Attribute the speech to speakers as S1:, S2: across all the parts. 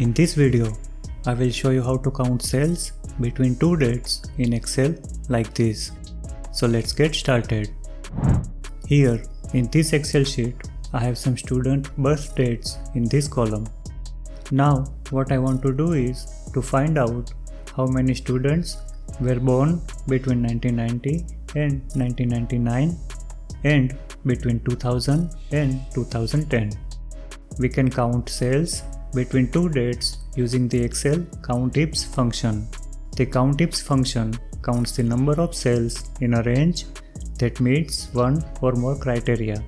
S1: In this video, I will show you how to count cells between two dates in Excel like this. So let's get started. Here in this Excel sheet, I have some student birth dates in this column. Now what I want to do is to find out how many students were born between 1990 and 1999 and between 2000 and 2010. We can count cells between two dates using the Excel countifs function. The countifs function counts the number of cells in a range that meets one or more criteria.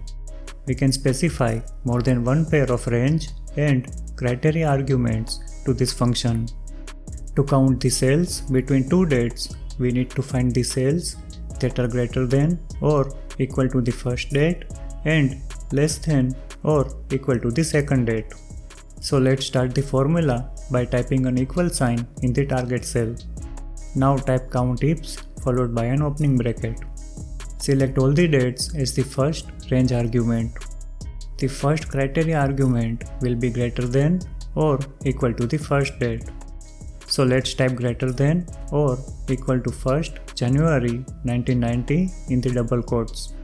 S1: We can specify more than one pair of range and criteria arguments to this function. To count the cells between two dates, we need to find the cells that are greater than or equal to the first date and less than or equal to the second date. So let's start the formula by typing an equal sign in the target cell. Now type countifs followed by an opening bracket. Select all the dates as the first range argument. The first criteria argument will be greater than or equal to the first date. So let's type greater than or equal to 1st January 1990 in the double quotes.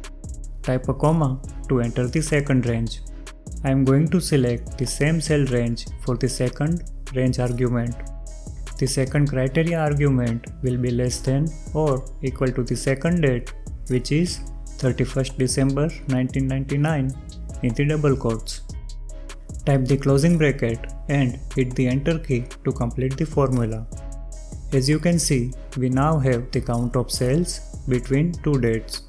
S1: Type a comma to enter the second range. I am going to select the same cell range for the second range argument. The second criteria argument will be less than or equal to the second date, which is 31st December 1999 in the double quotes. Type the closing bracket and hit the enter key to complete the formula. As you can see, we now have the count of cells between two dates.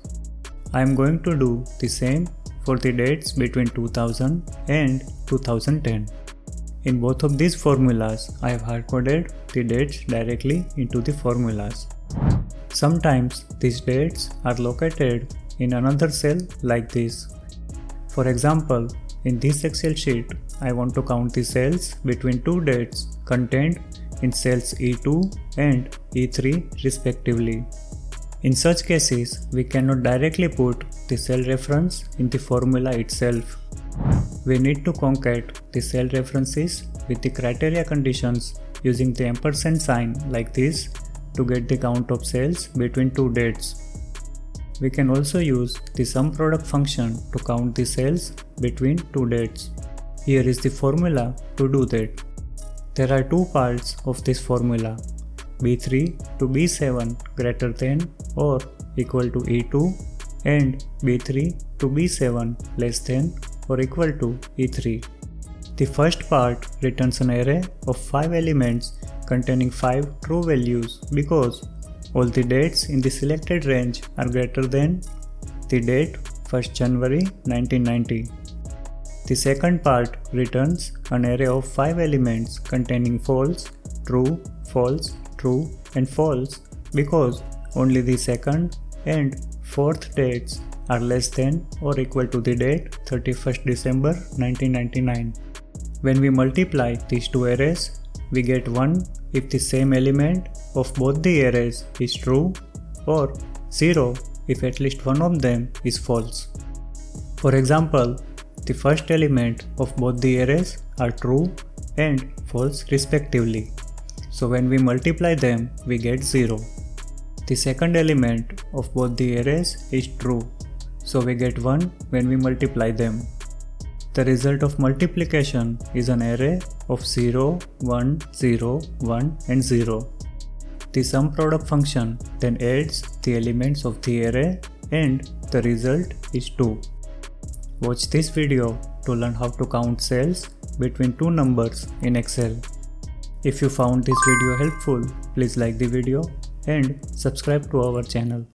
S1: I am going to do the same for the dates between 2000 and 2010. In both of these formulas, I have hard-coded the dates directly into the formulas. Sometimes these dates are located in another cell like this. For example, in this Excel sheet, I want to count the cells between two dates contained in cells E2 and E3 respectively. In such cases, we cannot directly put the cell reference in the formula itself. We need to concat the cell references with the criteria conditions using the ampersand sign like this to get the count of cells between two dates. We can also use the sum product function to count the cells between two dates. Here is the formula to do that. There are two parts of this formula: B3 to B7 greater than or equal to E2 and B3 to B7 less than or equal to E3. The first part returns an array of 5 elements containing 5 true values because all the dates in the selected range are greater than the date 1st January 1990. The second part returns an array of 5 elements containing false, true, false, true and false because only the second and fourth dates are less than or equal to the date 31st December 1999. When we multiply these two arrays, we get 1 if the same element of both the arrays is true or 0 if at least one of them is false. For example, the first element of both the arrays are true and false respectively. So when we multiply them, we get 0. The second element of both the arrays is true, so we get 1 when we multiply them. The result of multiplication is an array of 0, 1, 0, 1 and 0. The sum product function then adds the elements of the array and the result is 2. Watch this video to learn how to count cells between two numbers in Excel. If you found this video helpful, please like the video and subscribe to our channel.